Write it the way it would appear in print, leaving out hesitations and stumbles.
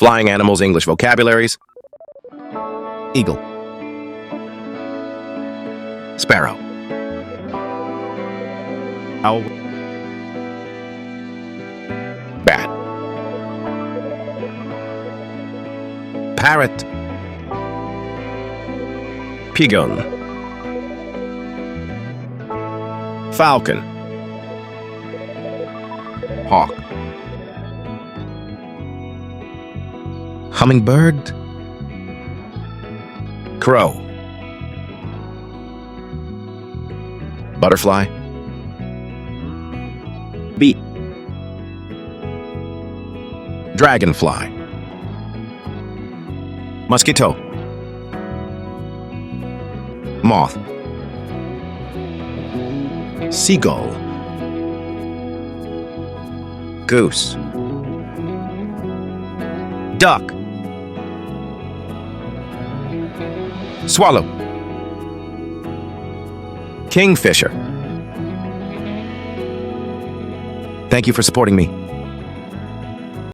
Flying animals, English vocabularies. Eagle. Sparrow. Owl. Bat. Parrot. Pigeon. Falcon. Hawk. Hummingbird. Crow. Butterfly. Bee. Dragonfly. Mosquito. Moth. Seagull. Goose. Duck. Swallow. Kingfisher. Thank you for supporting me.